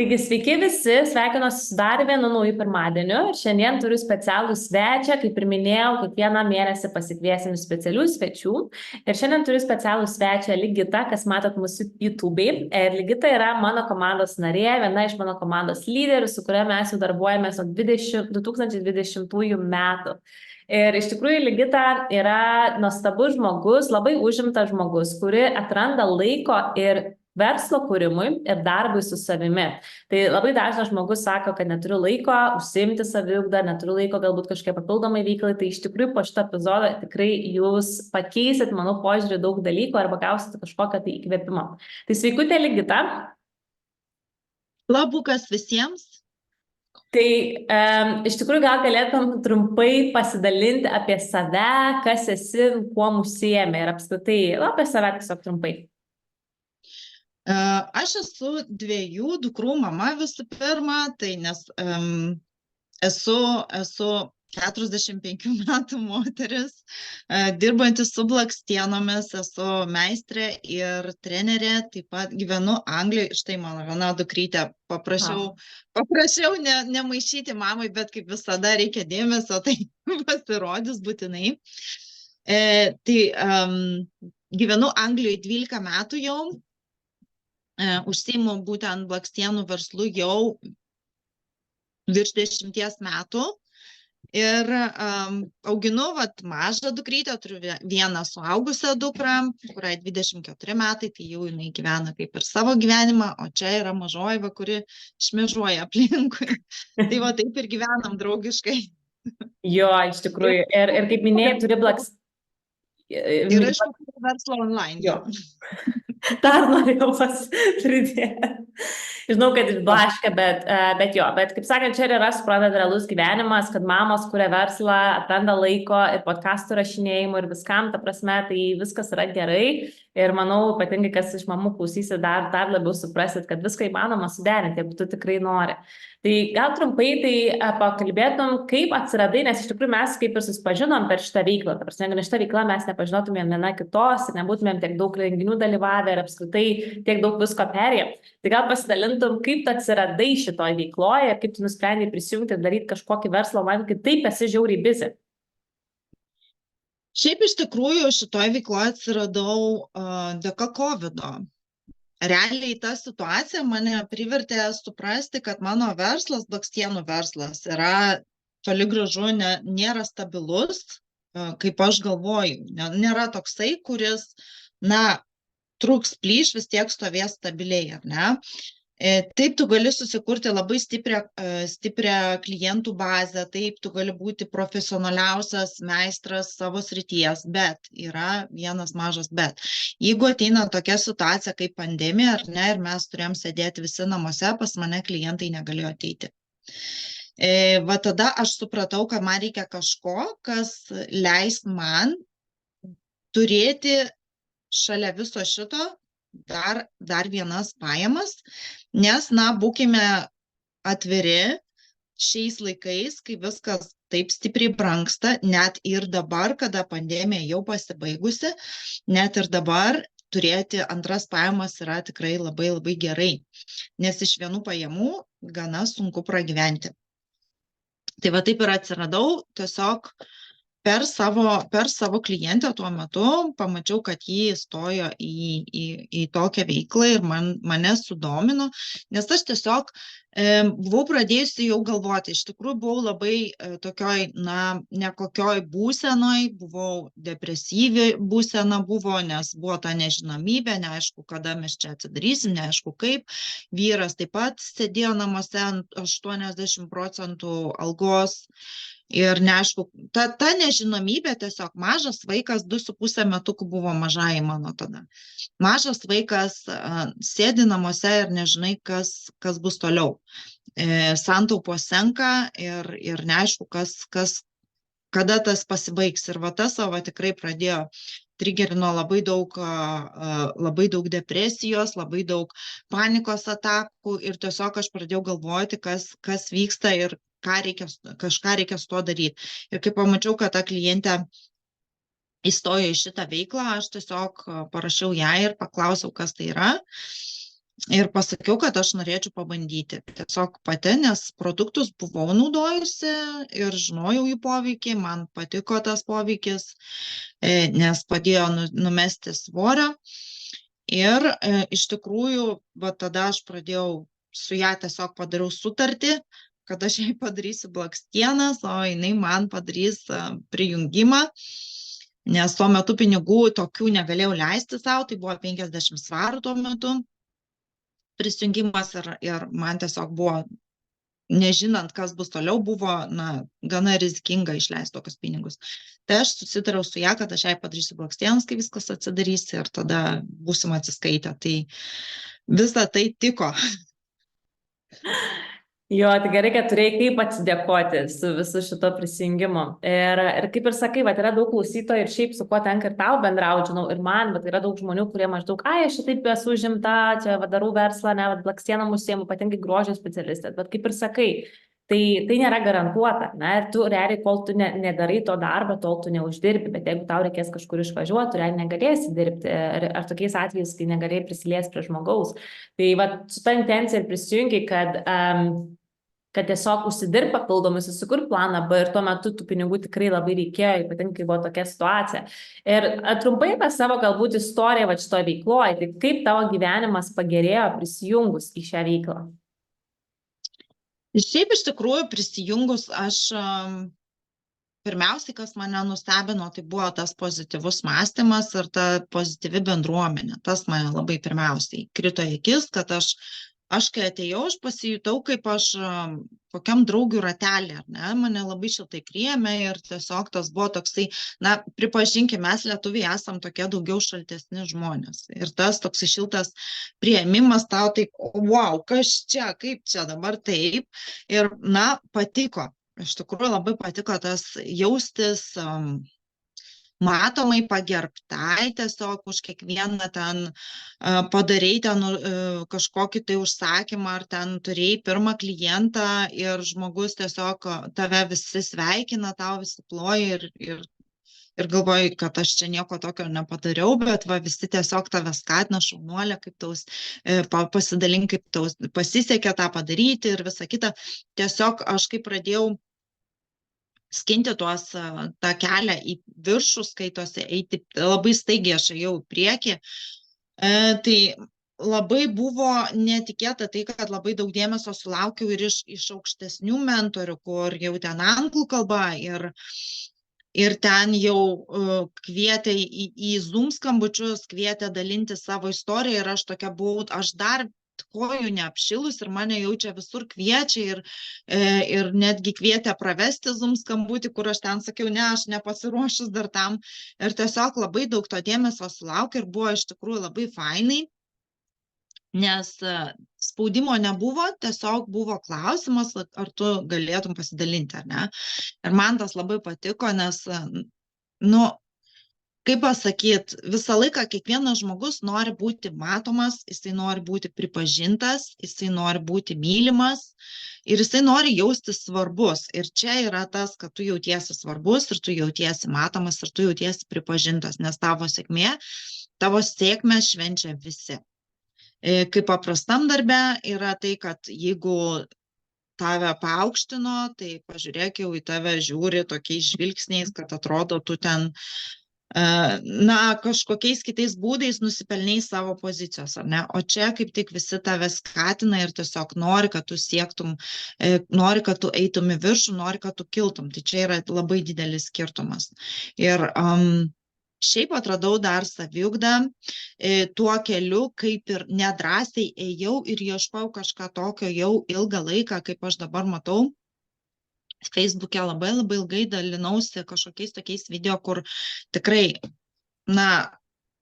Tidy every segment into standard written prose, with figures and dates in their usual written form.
Taigi, sveiki visi, sveikinuosi su dar vienu nauju pirmadieniu. Šiandien turiu specialų svečią, kaip ir minėjau, kiekvieną mėnesį pasikviesim specialių svečių. Ir šiandien turiu specialų svečią Ligitą, kas matot mūsų YouTube. Ir Ligita yra mano komandos narė, viena iš mano komandos lyderių, su kuria mes jau darbuojamės nuo 2020 metų. Ir iš tikrųjų Ligita yra nuostabus žmogus, labai užimtas žmogus, kuri atranda laiko ir verslo kūrimui ir darbui su savimi. Tai labai dažnas žmogus sako, kad neturiu laiko užsiimti saviugdą, neturiu laiko galbūt kažkiek papildomai veiklai, tai iš tikrųjų po šitą epizodą tikrai jūs pakeisit, manau, požiūrį daug dalykų arba gausite kažkokią tai įkvėpimą. Tai sveikutė Ligita. Labukas visiems. Tai iš tikrųjų gal galėtum trumpai pasidalinti apie save, kas esi, kuo užsiėmė ir apskritai apie save tiesiog trumpai. Aš esu 2 dukrų mama visų pirma, tai nes esu 45 metų moteris, dirbanti su blakstienomis, esu meistrė ir trenerė, taip pat gyvenu Anglijoje, štai mano viena dukrytė, paprašiau nemaišyti mamai, bet kaip visada reikia dėmesio, tai pasirodys būtinai. Gyvenu Anglijoje 12 metų jau. Užsiimu būtent blakstienų verslu jau virš 10 metų ir auginu mažą dukrytę, turiu vieną suaugusią dukrą, kuriai 24 metai, tai jau jinai gyvena kaip ir savo gyvenimą, o čia yra mažoji, kuri šmėžuoja aplinkui. Tai taip ir gyvenam draugiškai. Jo, iš tikrųjų. Ir kaip minėjai, turi Ir aišku, verslo online. Jo. Dar norėjau pridėti. Žinau, kad išblaškia, bet kaip sakant, čia yra suprantat realus gyvenimas, kad mamos kuria verslą, atranda laiko ir podcastų rašinėjimų ir viskam, ta prasme, tai viskas yra gerai. Ir manau, ypatingai, kas iš mamų klausysi, dar labiau suprasit, kad viską įmanoma suderinti, jeigu tu tikrai nori. Tai gal trumpai pakalbėtum, kaip atsiradai, nes iš tikrųjų mes kaip ir susipažinom per šitą veiklą. Ta prasme, jeigu šitą veiklą mes nepažinotumėm viena kitos ir nebūtumėm tiek daug renginių dalyvavę ir apskritai tiek daug visko perėję. Tai gal pasidalintum, kaip tu atsiradai šitoj veikloje ir kaip tu nusprendei prisijungti ir daryti kažkokį verslą, man kitaip esi žiauriai busy. Šiaip iš tikrųjų šitoj veikloje atsiradau dėka COVID-o. Realiai ta situacija mane privertė suprasti, kad mano verslas, blakstienų verslas, yra toli gražu nėra stabilus, kaip aš galvoju. Nėra toksai, kuris, truks plyš, vis tiek stovės stabiliai, ar ne? Taip, tu gali susikurti labai stiprią klientų bazę, taip, tu gali būti profesionaliausias meistras savo srities, bet yra vienas mažas bet. Jeigu ateina tokia situacija kaip pandemija, ar ne, ir mes turėjom sėdėti visi namuose, pas mane klientai negalėjo ateiti. Tada aš supratau, kad man reikia kažko, kas leis man turėti šalia viso šito dar vienas pajamas, nes, būkime atviri šiais laikais, kai viskas taip stipriai brangsta, net ir dabar, kada pandemija jau pasibaigusi, net ir dabar turėti antras pajamas yra tikrai labai labai gerai, nes iš vienų pajamų gana sunku pragyventi. Tai taip ir atsiradau, tiesiog per savo klientę tuo metu pamačiau, kad jį įstojo į tokią veiklą ir mane sudomino, nes aš tiesiog buvau pradėjusi jau galvoti, iš tikrųjų buvau labai tokioj, nekokioj būsenoj, buvau depresyvi būsena buvo, nes buvo ta nežinomybė, neaišku, kada mes čia atsidarysim, neaišku kaip, vyras taip pat sėdėjo namuose ant 80% algos. Ir neaišku, ta nežinomybė tiesiog mažas vaikas, 2,5 metukų buvo mažai mano tada. Mažas vaikas sėdi namuose ir nežinai, kas bus toliau. Santaupos senka ir neaišku, kada tas pasibaigs. Ir tas savo tikrai pradėjo trigerino labai daug depresijos, labai daug panikos atakų ir tiesiog aš pradėjau galvoti, kas vyksta ir kažką reikia su tuo daryti. Ir kai pamačiau, kad ta klientė įstojo į šitą veiklą, aš tiesiog parašiau ją ir paklausiau, kas tai yra. Ir pasakiau, kad aš norėčiau pabandyti. Tiesiog pati, nes produktus buvau naudojusi ir žinojau jų poveikį, man patiko tas poveikis, nes padėjo numesti svorio. Ir iš tikrųjų, va tada aš pradėjau su ją tiesiog padariau sutartį, kad aš jai padarysiu blakstienas, o jinai man padarys prijungimą. Nes tuo metu pinigų tokių negalėjau leisti savo, tai buvo 50 svarų tuo metu prisijungimas ir man tiesiog buvo, nežinant, kas bus toliau, buvo, gana rizikinga išleisti tokius pinigus. Tai aš susitariau su ją, kad aš jai padarysiu blakstienas, kai viskas atsidarys ir tada būsim atsiskaitę. Tai visa tai tiko. Jo, tai gerai, kad turėjai kaip atsidėkoti su visu šito prisijungimu. Ir kaip ir sakai, va, yra daug klausytojų ir šiaip su kuo tenka ir tau bendrauti, žinau, ir man, bet yra daug žmonių, kurie maždaug, aš šitaip esu užimta, čia darau verslą, ne, blakstienom užsiemu, ypatingai grožio specialistė. Bet kaip ir sakai, tai nėra garantuota, ne, ir tu realiai, kol tu nedarai to darbą, tol tu neuždirbi, bet jeigu tau reikės kažkur išvažiuoti, tu realiai negalėsi dirbti, ar tokiais atvejais, kai negalėjai prisiliesti prie žmogaus. Tai va, su ta intencija ir prisijungiai, kad tiesiog užsidirb papildomai, susikur planą B ir tuo metu tų pinigų tikrai labai reikėjo, ypatingai kai buvo tokia situacija. Ir trumpai apie savo galbūt istoriją va šitoje veikloje, tai kaip tavo gyvenimas pagerėjo prisijungus į šią veiklą? Šiaip iš tikrųjų prisijungus aš pirmiausiai, kas mane nustebino, tai buvo tas pozityvus mąstymas ir ta pozityvi bendruomenė. Tas mane labai pirmiausiai krito į akis, kad aš kai atėjau, aš pasijutau kaip aš kokiam draugių ratelį, ar ne, mane labai šiltai priėmė ir tiesiog tas buvo toksai, pripažinkime, mes lietuviai esam tokie daugiau šaltesni žmonės. Ir tas toksai šiltas priėmimas tau taip, wow, kas čia, kaip čia dabar taip. Ir, patiko. Iš tikrųjų labai patiko tas jaustis matomai pagerbtai, tiesiog už kiekvieną ten padarei ten kažkokį tai užsakymą, ar ten turėjai pirmą klientą ir žmogus tiesiog tave visi sveikina, tau visi ploja ir galvoji, kad aš čia nieko tokio nepadariau, bet va visi tiesiog tave skatina, šaunuolė, kaip tau pasidalink, kaip tau pasisekė tą padaryti ir visa kita. Tiesiog aš kai pradėjau skinti tą kelią į viršų, skaitosi, eiti labai staigiai aš ėjau į priekį. Tai labai buvo netikėta tai, kad labai daug dėmesio sulaukiau ir iš aukštesnių mentorių, kur jau ten anglų kalba ir ten jau kvietė į Zoom skambučius, kvietė dalinti savo istoriją ir aš tokia buvau, aš dar kojų neapšilus ir mane jau čia visur kviečia ir netgi kvietė pravesti Zoom skambutį, kur aš ten sakiau, ne, aš nepasiruošus dar tam. Ir tiesiog labai daug to dėmesio sulaukia ir buvo iš tikrųjų labai fainai, nes spaudimo nebuvo, tiesiog buvo klausimas, ar tu galėtum pasidalinti, ar ne. Ir man tas labai patiko, nes, kaip pasakyt, visą laiką kiekvienas žmogus nori būti matomas, jisai nori būti pripažintas, jisai nori būti mylimas ir jisai nori jaustis svarbus. Ir čia yra tas, kad tu jautiesi svarbus ir tu jautiesi matomas ir tu jautiesi pripažintas, nes tavo sėkmę švenčia visi. Kaip paprastam darbe yra tai, kad jeigu tave paaukštino, tai pažiūrėk, jau į tave žiūri tokiais žvilgsniais, kad atrodo, tu ten kažkokiais kitais būdais nusipelniai savo pozicijos, ar ne? O čia kaip tik visi tave skatina ir tiesiog nori, kad tu siektum, nori, kad tu eitum į viršų, nori, kad tu kiltum. Tai čia yra labai didelis skirtumas. Ir šiaip atradau dar saviugdą tuo keliu, kaip ir nedrąsiai ėjau ir ieškojau kažką tokio jau ilgą laiką, kaip aš dabar matau. Facebook'e labai ilgai dalinausi kažkokiais tokiais video, kur tikrai,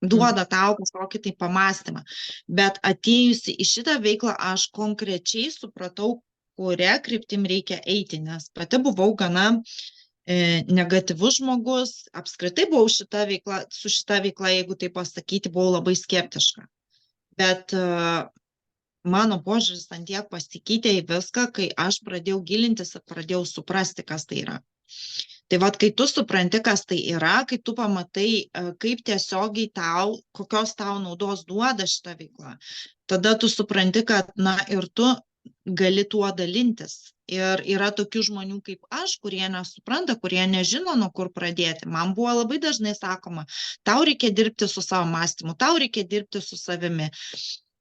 duoda tau kažkokį tai pamąstymą. Bet atėjusi į šitą veiklą, aš konkrečiai supratau, kuria kryptim reikia eiti, nes pati buvau gana negatyvus žmogus, apskritai buvau su šita veikla, jeigu tai pasakyti, buvau labai skeptiška. Bet mano požiūris ant tiek pasikeitė į viską, kai aš pradėjau gilintis ir pradėjau suprasti, kas tai yra. Tai vat, kai tu supranti, kas tai yra, kai tu pamatai, kaip tiesiogiai kokios tau naudos duoda šitą veiklą, tada tu supranti, kad, na, ir tu gali tuo dalintis. Ir yra tokių žmonių kaip aš, kurie nesupranta, kurie nežino, nuo kur pradėti. Man buvo labai dažnai sakoma, tau reikia dirbti su savo mąstymu, tau reikia dirbti su savimi.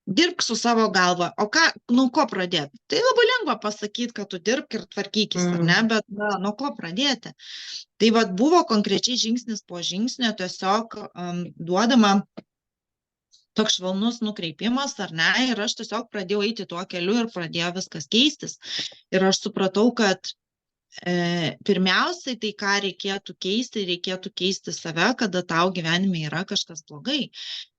Dirbk su savo galva. O nuo ko pradėti? Tai labai lengva pasakyti, kad tu dirbk ir tvarkykis, ar ne? Bet nuo ko pradėti? Tai vat buvo konkrečiai žingsnis po žingsnio tiesiog duodama toks švelnus nukreipimas, ar ne, ir aš tiesiog pradėjau eiti tuo keliu ir pradėjo viskas keistis. Ir aš supratau, kad pirmiausiai tai, ką reikėtų keisti save, kada tau gyvenime yra kažkas blogai.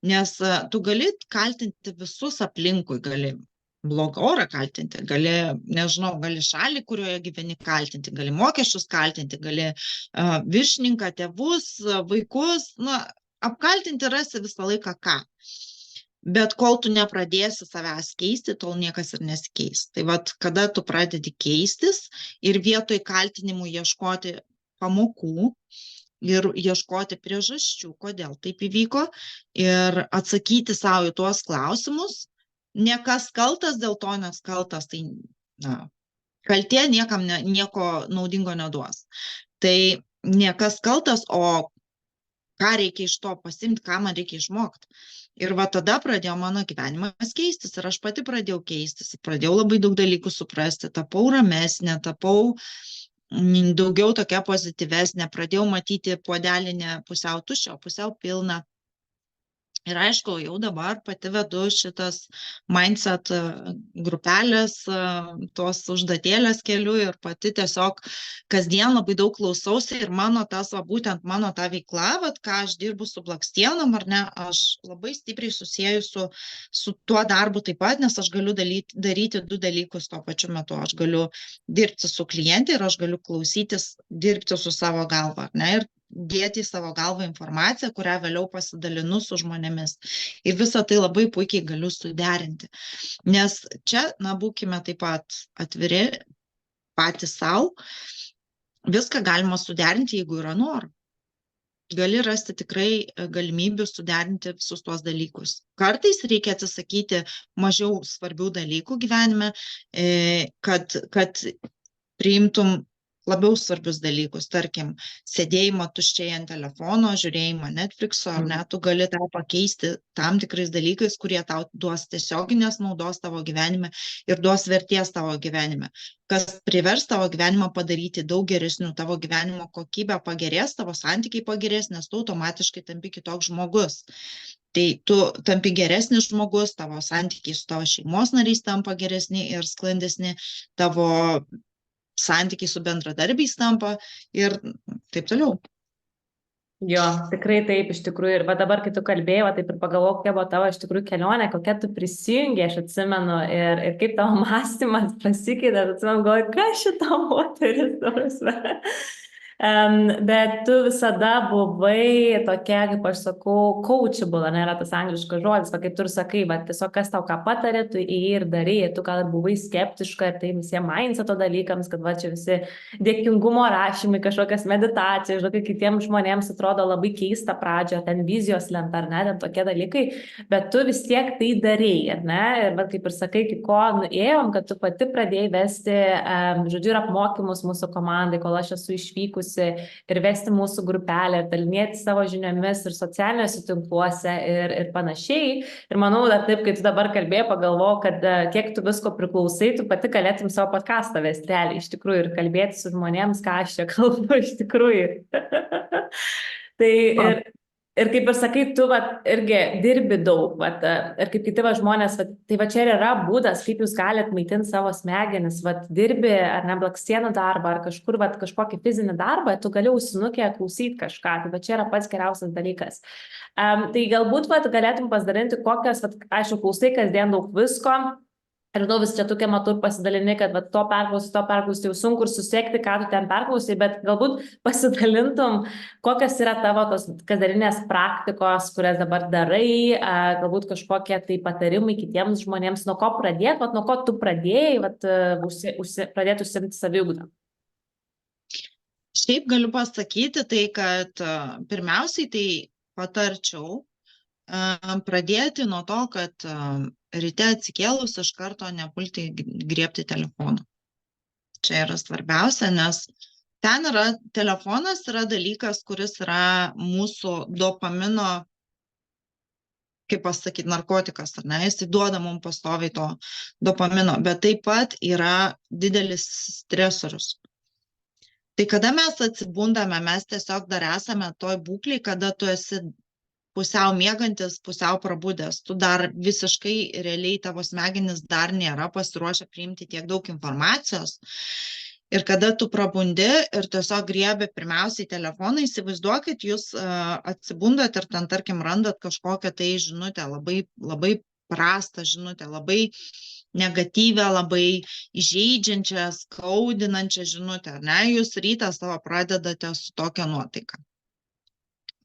Nes tu gali kaltinti visus aplinkui, gali blogą orą kaltinti, gali, nežinau, gali šalį, kurioje gyveni kaltinti, gali mokesčius kaltinti, gali viršininką, tėvus, vaikus, na, apkaltinti rasi visą laiką ką. Bet kol tu nepradėsi savęs keisti, tol niekas ir nesikeis. Tai vat, kada tu pradedi keistis ir vietoj kaltinimų ieškoti pamokų ir ieškoti priežasčių, kodėl taip įvyko, ir atsakyti savo į tuos klausimus, ne kas kaltas dėl to, nes kaltas, tai na, kaltė niekam nieko naudingo neduos. Tai ne kas kaltas, o ką reikia iš to pasimti, ką man reikia išmokti. Ir va tada pradėjo mano gyvenimas keistis ir aš pati pradėjau keistis, pradėjau labai daug dalykų suprasti, tapau ramesnė, tapau daugiau tokia pozityvesnė, pradėjau matyti puodelį ne pusiau tuščio, pusiau pilną. Ir aišku, jau dabar pati vedu šitas mindset grupelės, tos užduotėlės keliu ir pati tiesiog kasdien labai daug klausausi ir mano tas, būtent mano ta veikla, ką aš dirbu su Blakstienom, ar ne, aš labai stipriai susieju su tuo darbu taip pat, nes aš galiu daryti du dalykus tuo pačiu metu. Aš galiu dirbti su klientė ir aš galiu klausytis, dirbti su savo galva, ar ne, ir dėti į savo galvą informaciją, kurią vėliau pasidalinu su žmonėmis. Ir visą tai labai puikiai galiu suderinti. Nes čia, na, būkime taip pat atviri patys savo. Viską galima suderinti, jeigu yra noro. Gali rasti tikrai galimybių suderinti visus tuos dalykus. Kartais reikia atsisakyti mažiau svarbių dalykų gyvenime, kad priimtum labiau svarbius dalykus, tarkim, sėdėjimą tuščiai ant telefono, žiūrėjimą Netflixo, ar ne, tu gali tą pakeisti tam tikrais dalykais, kurie tau duos tiesioginės naudos tavo gyvenime ir duos vertės tavo gyvenime, kas privers tavo gyvenimą padaryti daug geresnių, tavo gyvenimo kokybė pagerės, tavo santykiai pagerės, nes tu automatiškai tampi kitoks žmogus. Tai tu tampi geresnis žmogus, tavo santykiai su tavo šeimos nariais tampa geresni ir sklandesni, tavo santykiai su bendradarbiais tampa ir taip toliau. Jo, tikrai taip, iš tikrųjų. Ir va dabar, kai tu kalbėjai, taip ir pagalvojau, kokia buvo tavo iš tikrųjų kelionė, kokia tu prisijungė, aš atsimenu, ir kaip tavo mąstymas pasikeitė, atsimenu, galvoju, kas šita moteris, prasme. Bet tu visada buvai tokia, kaip aš sakau, coachable, nėra tas angliškas žodis, kaip tu ir sakai, bet tiesiog kas tau ką patarė, tu įėjai ir darai, tu gal buvai skeptiška ir tai visiems mindseto dalykams, kad va čia visi dėkingumo rašymai, kažkokias meditacijos, žinai, kitiems žmonėms atrodo labai keista pradžio, ten vizijos lenta, ar ne, ten tokie dalykai, bet tu vis tiek tai darai, ar ne, ir va, kaip ir sakai, iki ko nuėjom, kad tu pati pradėjai vesti, žodžiu, ir apmokymus mūsų komandai, kol aš esu išvykusi ir vesti mūsų grupelę, ir dalinėti savo žiniomis ir socialiniuose tinkluose ir panašiai. Ir manau, dar taip, kai tu dabar kalbėjai, pagalvojau, kad kiek tu visko priklausai, tu pati galėtum savo podcastą vesti realiai, iš tikrųjų, ir kalbėti su žmonėms, ką aš čia kalbu, iš tikrųjų. Tai ir kaip ir sakai, tu irgi dirbi daug, ir kaip kiti žmonės, tai čia ir yra būdas, kaip jūs galite maitinti savo smegenis, dirbi ar ne Blakstienų darbą, ar kažkur kažkokį fizinį darbą, tu gali ausinukė klausyti kažką, tai čia yra pats geriausias dalykas. Tai galbūt galėtum pasidalinti, kokias, aišku, klausai kasdien daug visko. Ir vis čia tokia matau ir pasidalini, kad to perklausi, jau sunku ir susiekti, ką tu ten perklausai, bet galbūt pasidalintum, kokios yra tavo tos kasdieninės praktikos, kurias dabar darai, galbūt kažkokie tai patarimai kitiems žmonėms, nuo ko pradėti, nuo ko tu pradėjai pradėti užsiimti saviugdą. Šiaip galiu pasakyti tai, kad pirmiausiai tai patarčiau pradėti nuo to, kad ryte atsikėlus iš karto nepulti griebti telefoną. Čia yra svarbiausia, nes telefonas yra dalykas, kuris yra mūsų dopamino, kaip pasakyti, narkotikas, ar ne, jis duoda mums pastoviai to dopamino, bet taip pat yra didelis stresorius. Tai kada mes atsibundame, mes tiesiog dar esame toj būklėj, kada tu esi pusiau miegantis, pusiau prabudęs, tu dar visiškai realiai tavo smegenis dar nėra pasiruošę priimti tiek daug informacijos. Ir kada tu prabundi ir tiesiog griebė pirmiausiai telefoną, įsivaizduokit, jūs atsibundat ir ten, tarkim, randat kažkokią tai žinutę, labai prastą žinutę, labai negatyvę, labai įžeidžiančią, skaudinančią žinutę, ar ne? Jūs rytą savo pradedate su tokia nuotaika.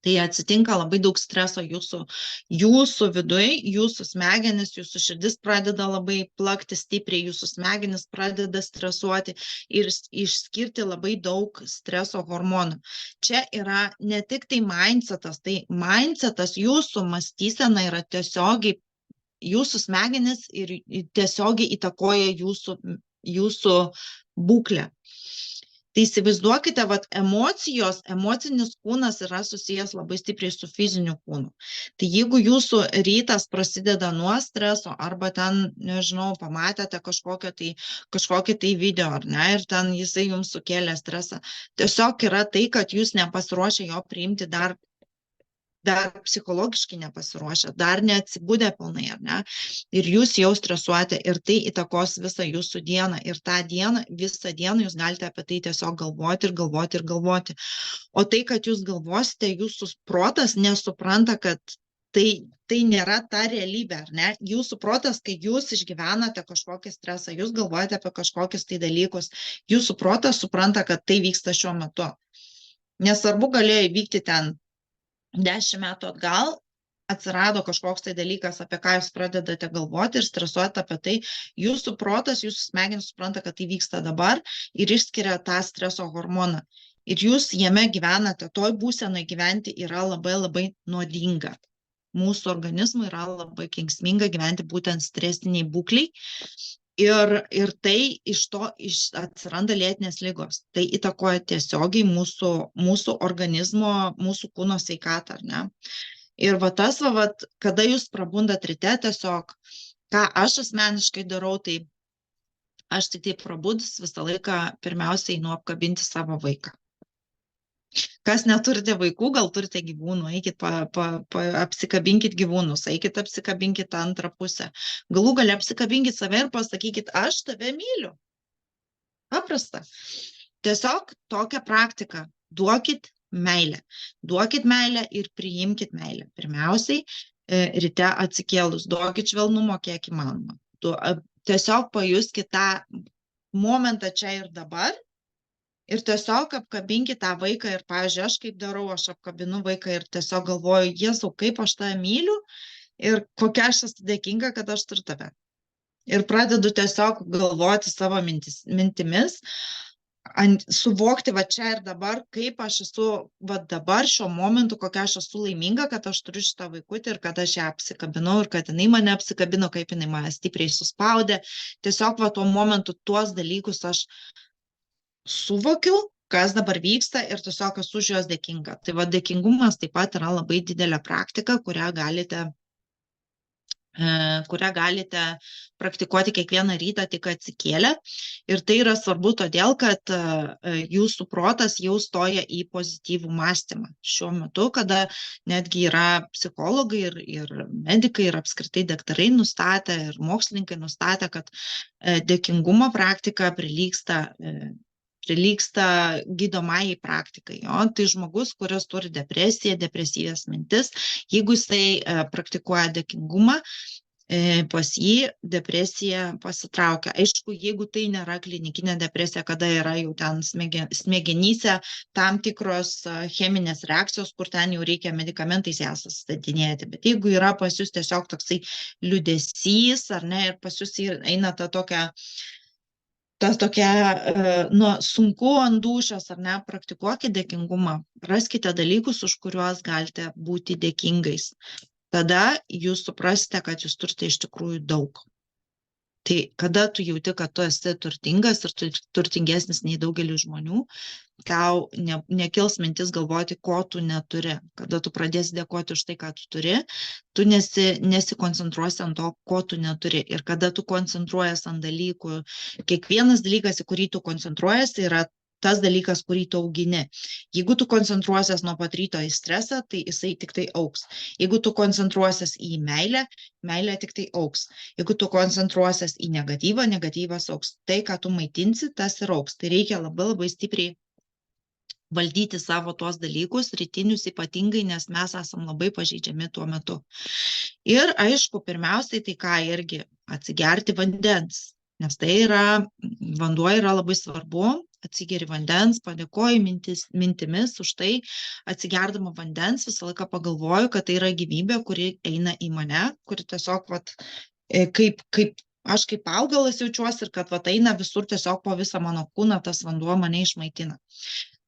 Tai atsitinka labai daug streso jūsų viduj, jūsų smegenis, jūsų širdis pradeda labai plakti stipriai, jūsų smegenis pradeda stresuoti ir išskirti labai daug streso hormonų. Čia yra ne tik tai mindsetas, jūsų mąstysena yra tiesiogiai, jūsų smegenis ir tiesiogiai įtakoja jūsų būklę. Tai įsivaizduokite, emocinis kūnas yra susijęs labai stipriai su fiziniu kūnu. Tai jeigu jūsų rytas prasideda nuo streso arba ten, nežinau, pamatėte kažkokį tai video, ar ne, ir ten jisai jums sukėlė stresą, tiesiog yra tai, kad jūs nepasiruošę jo priimti dar psichologiškai nepasiruošę, dar neatsibudę pilnai, ar ne, ir jūs jau stresuojate ir tai įtakos visą jūsų dieną ir visą dieną jūs galite apie tai tiesiog galvoti. O tai, kad jūs galvosite, jūsų protas nesupranta, kad tai nėra ta realybė, ar ne? Jūsų protas, kai jūs išgyvenate kažkokį stresą, jūs galvojate apie kažkokius tai dalykus, jūsų protas supranta, kad tai vyksta šiuo metu. Nesvarbu, galėjo įvykti ten 10 metų atgal, atsirado kažkoks tai dalykas, apie ką jūs pradedate galvoti ir stresuoti apie tai, jūsų protas, jūsų smegenys supranta, kad tai vyksta dabar ir išskiria tą streso hormoną. Ir jūs jame gyvenate, toj būsenai gyventi yra labai nuodinga. Mūsų organizmui yra labai kenksminga gyventi būtent stresiniai būkliai. Ir tai iš to atsiranda lėtinės ligos. Tai įtakoja tiesiogiai mūsų organizmo, mūsų kūno sveikatą, ar ne? Ir kada jūs prabundat ryte, tiesiog, ką aš asmeniškai darau, tai aš tik prabudus visą laiką pirmiausiai einu apkabinti savo vaiką. Kas neturite vaikų, gal turite gyvūnų, eikit apsikabinkit gyvūnus, eikit apsikabinkit antrą pusę. Galų gale apsikabinkit save ir pasakykit, aš tave myliu. Paprasta. Tiesiog tokią praktiką. Duokit meilę. Duokit meilę ir priimkit meilę. Pirmiausiai, ryte atsikėlus, duokit švelnumo kiek įmanoma. Tiesiog pajuskit tą momentą čia ir dabar. Ir tiesiog apkabinkit tą vaiką ir, pavyzdžiui, aš kaip darau, aš apkabinu vaiką ir tiesiog galvoju, Jėzau, kaip aš tave myliu ir kokia aš esu dėkinga, kad aš turiu tave. Ir pradedu tiesiog galvoti savo mintimis, suvokti čia ir dabar, kaip aš esu dabar šiuo momentu, kokia aš esu laiminga, kad aš turiu šitą vaikutį ir kad aš ją apsikabinau ir kad jinai mane apsikabino, kaip jinai mane stipriai suspaudė. Tiesiog tuo momentu tuos dalykus aš suvokiu, kas dabar vyksta ir tiesiog esu už juos dėkinga. Tai dėkingumas taip pat yra labai didelė praktika, kurią galite praktikuoti kiekvieną rytą tik atsikėlę. Ir tai yra svarbu todėl, kad jūsų protas jau stoja į pozityvų mąstymą. Šiuo metu, kada netgi yra psichologai ir medikai ir apskritai daktarai nustatę ir mokslininkai nustatę, kad dėkingumo praktika prilygsta gydomajai praktikai. Tai žmogus, kuris turi depresiją, depresyvias mintis, jeigu jisai praktikuoja dėkingumą, pas jį depresija pasitraukia. Aišku, jeigu tai nėra klinikinė depresija, kada yra jau ten smegenyse tam tikros cheminės reakcijos, kur ten jau reikia medikamentais jas atstatinėti. Bet jeigu yra pas jūs tiesiog toksai liūdesys, ar ne, ir pas jūs eina ta tokia tas tokia, sunku ant dūšios, ar ne, praktikuokite dėkingumą, raskite dalykus, už kuriuos galite būti dėkingais. Tada jūs suprasite, kad jūs turite iš tikrųjų daug. Tai kada tu jauti, kad tu esi turtingas ir turtingesnis nei daugelis žmonių, tau nekils mintis galvoti, ko tu neturi. Kada tu pradėsi dėkoti už tai, ką tu turi, tu nesikoncentruosi ant to, ko tu neturi. Ir kada tu koncentruojies ant dalykų, kiekvienas dalykas, į kurį tu koncentruojiesi, yra tas dalykas, kurį tu augini. Jeigu tu koncentruosies nuo pat ryto į stresą, tai jisai tik tai auks. Jeigu tu koncentruosies į meilę, meilė tik tai auks. Jeigu tu koncentruosies į negatyvą, negatyvas auks. Tai, ką tu maitinsi, tas ir auks. Tai reikia labai labai stipriai valdyti savo tuos dalykus, rytinius ypatingai, nes mes esam labai pažeidžiami tuo metu. Ir aišku, pirmiausiai tai ką irgi atsigerti vandens, nes tai vanduo yra labai svarbu, atsigeri vandens, padėkoju mintimis už tai, atsigerdama vandens visą laiką pagalvoju, kad tai yra gyvybė, kuri eina į mane, kuri tiesiog kaip aš kaip augalas jaučiuosi ir kad eina visur tiesiog po visą mano kūną, tas vanduo mane išmaitina.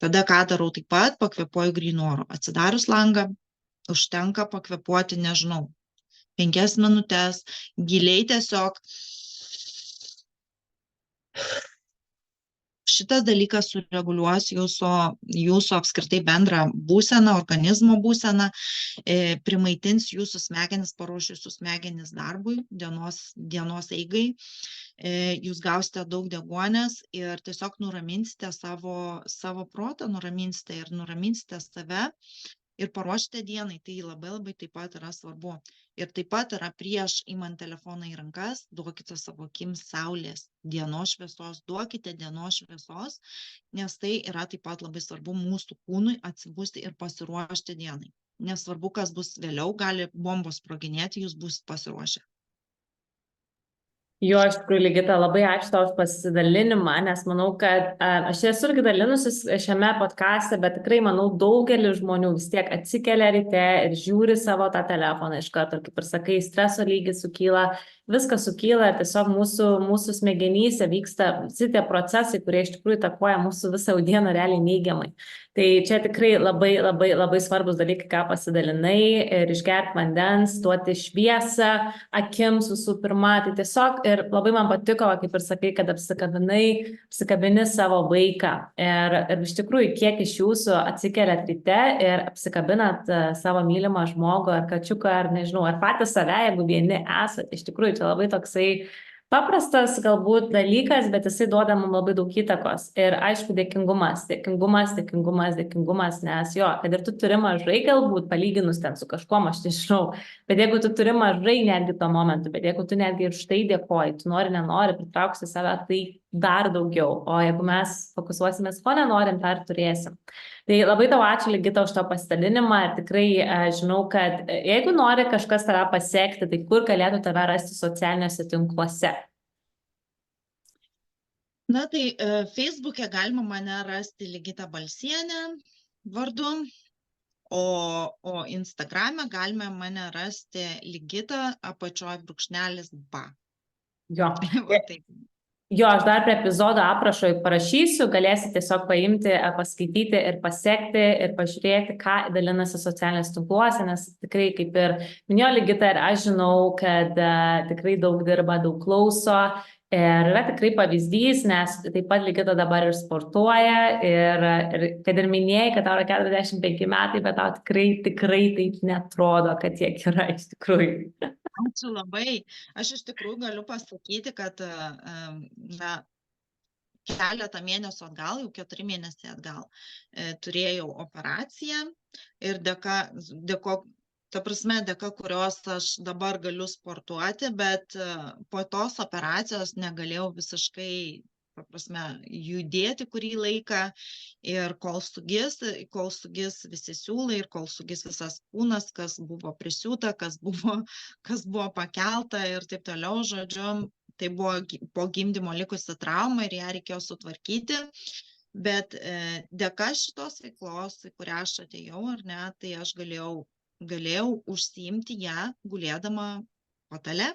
Tada ką darau taip pat, pakvėpuoju grynu oru. Atsidarius langą, užtenka pakvėpuoti, nežinau, 5 minutės, giliai tiesiog. Šitas dalykas sureguliuos jūsų apskritai bendrą būseną, organizmo būseną, primaitins jūsų smegenis, paruoš jūsų smegenis darbui, dienos eigai. Jūs gausite daug deguonies ir tiesiog nuraminsite savo protą, nuraminsite save ir paruošite dienai. Tai labai labai taip pat yra svarbu. Ir taip pat yra prieš imant telefoną į rankas, duokite savo akims saulės, dienos šviesos, duokite dienos šviesos, nes tai yra taip pat labai svarbu mūsų kūnui atsibusti ir pasiruošti dienai. Nesvarbu, kas bus vėliau, gali bombos sproginėti, jūs būsit pasiruošę. Jo, iš tikrųjų, Ligita, labai ačiū tau už pasidalinimą, nes manau, kad aš esu irgi dalinusis šiame podcaste, bet tikrai, manau, daugelis žmonių vis tiek atsikelia ryte ir žiūri savo tą telefoną iš karto, kaip ir sakai, streso lygis sukyla, viskas sukyla ir tiesiog mūsų smegenyse vyksta visi tie procesai, kurie iš tikrųjų įtakoja mūsų visą dieną realiai neigiamai. Tai čia tikrai labai, labai, labai svarbus dalykai, ką pasidalinai, ir išgerti vandens, duoti šviesą akims visų pirma, tai tiesiog ir labai man patiko, kaip ir sakai, kad apsikabini savo vaiką ir iš tikrųjų, kiek iš jūsų atsikeliat ryte ir apsikabinat savo mylimą žmogų ar kačiuką, ar nežinau, ar patys save, jeigu vieni esat, iš tikrųjų, čia labai toksai paprastas galbūt dalykas, bet jisai duoda mums labai daug įtakos. Ir aišku, dėkingumas, nes jo, kad ir tu turi mažai galbūt palyginus ten su kažkuom, aš nežinau, bet jeigu tu turi mažai netgi to momentu, bet jeigu tu netgi ir štai dėkoji, tu nenori pritrauksi save, tai dar daugiau. O jeigu mes fokusuosimės, ko nenorim, dar turėsim. Tai labai tau ačiū, Ligita, už to pasidalinimą ir tikrai žinau, kad jeigu nori kažkas tave pasiekti, tai kur galėtų tave rasti socialiniuose tinkluose? Na tai Facebook'e galima mane rasti Ligita Balsienė vardu, o Instagram'e galime mane rasti Ligita _ba. Jo. Jo, aš dar prie epizodo aprašo parašysiu, galėsi tiesiog paimti, paskaityti ir pasekti ir pažiūrėti, ką dalinasi socialinės tinkluose, nes tikrai, kaip ir minėjo Ligita, ir aš žinau, kad tikrai daug dirba, daug klauso ir yra tikrai pavyzdys, nes taip pat Ligita dabar ir sportuoja ir kad ir minėjai, kad tau yra 45 metai, bet tau tikrai taip netrodo, kad tiek yra iš tikrųjų. Ačiū labai. Aš iš tikrųjų galiu pasakyti, kad keletą mėnesių atgal, jau 4 mėnesiai atgal, turėjau operaciją ir dėka kurios aš dabar galiu sportuoti, bet po tos operacijos negalėjau visiškai judėti kurį laiką ir kol sugis visi siūlai ir kol sugis visas kūnas, kas buvo prisiūta, kas buvo pakelta ir taip toliau, žodžiu, tai buvo po gimdymo likusi trauma ir ją reikėjo sutvarkyti, bet dėka šitos veiklos, į kurią aš atėjau, ar ne, tai aš galėjau užsiimti ją gulėdama patale,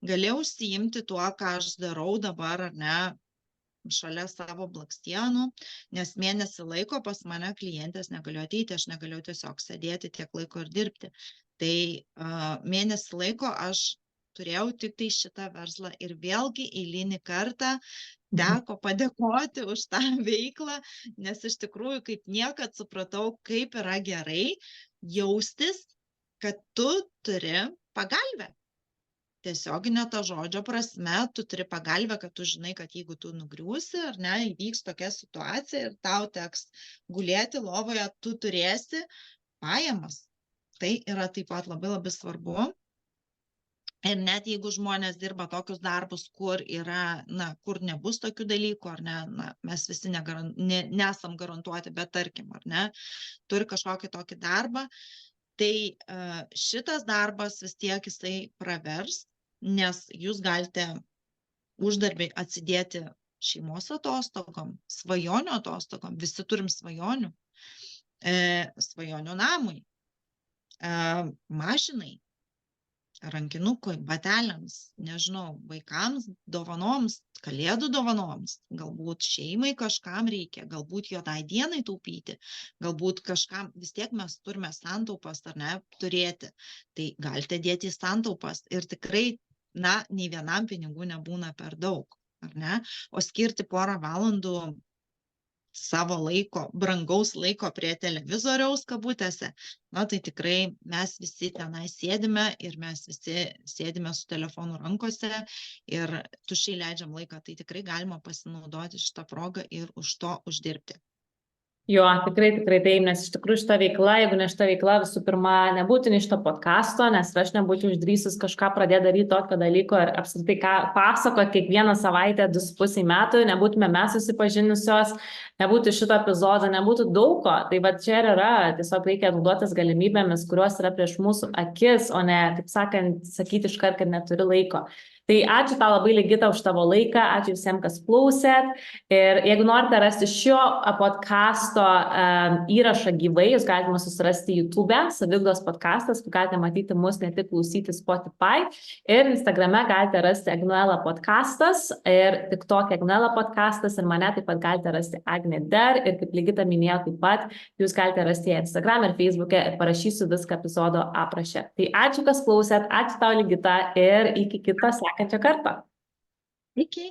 galėjau užsiimti tuo, ką aš darau dabar, ar ne, šalia savo blakstienų, nes mėnesį laiko pas mane klientės negalėjo ateiti, aš negalėjau tiesiog sėdėti tiek laiko ir dirbti. Tai mėnesį laiko aš turėjau tik tai šitą verslą ir vėlgi eilinį kartą teko padėkoti už tą veiklą, nes iš tikrųjų kaip niekad supratau, kaip yra gerai jaustis, kad tu turi pagalbę. Tiesiogine to žodžio prasme, tu turi pagalbę, kad tu žinai, kad jeigu tu nugriūsi, ar ne, įvyks tokia situacija ir tau teks gulėti lovoje, tu turėsi pajamas. Tai yra taip pat labai labai svarbu. Ir net jeigu žmonės dirba tokius darbus, kur yra, kur nebus tokių dalykų, ar ne, mes visi nesam garantuoti, bet tarkim, ar ne, turi kažkokį tokį darbą, tai šitas darbas vis tiek jisai pravers, nes jūs galite uždarbį atsidėti šeimos atostogom, svajonių atostogom, visi turim svajonių, svajonių namui, mašinai, rankinukui, bateliams, nežinau, vaikams dovanoms, kalėdų dovanoms, galbūt šeimai kažkam reikia, galbūt juodai dienai taupyti, galbūt kažkam, vis tiek mes turime santaupas, ar ne, turėti, tai galite dėti į santaupas ir tikrai, nei vienam pinigų nebūna per daug, ar ne, o skirti porą valandų savo laiko, brangaus laiko prie televizoriaus kabutėse, tai tikrai mes visi tenai sėdime ir mes visi sėdime su telefonu rankose ir tuščiai leidžiam laiką, tai tikrai galima pasinaudoti šitą progą ir už to uždirbti. Jo, tikrai taip, nes iš tikrųjų šita veikla, jeigu ne šita veikla, visų pirma, nebūtų nei šito podcasto, nes aš nebūčiau išdrįsus kažką pradėti daryti tokio dalyko ir apskritai ką pasako kiekvieną savaitę 2,5 metų, nebūtume mes susipažinusios, nebūtų šito epizodo, nebūtų daug ko. Tai va čia ir yra, tiesiog reikia naudotis galimybėmis, kurios yra prieš mūsų akis, o ne, taip sakant, sakyti iškart, kad neturi laiko. Tai ačiū tau labai, Ligita, už tavo laiką, ačiū visiems, kas klausėt. Ir jeigu norite rasti šio podcasto įrašą gyvai, jūs galite mus susirasti YouTube, Saviugdos podcastas, kur galite matyti mus ne tik klausyti Spotify. Ir Instagrame galite rasti Agnuela podcastas ir TikTok Agnuela podcastas ir mane taip pat galite rasti Agnė Der. Ir kaip Ligita minėjo, taip pat jūs galite rasti Instagram ir Facebook'e ir parašysiu viską epizodo apraše. Tai ačiū, kas klausėt, ačiū tau, Ligita, ir iki kito sekančio karto. Iki.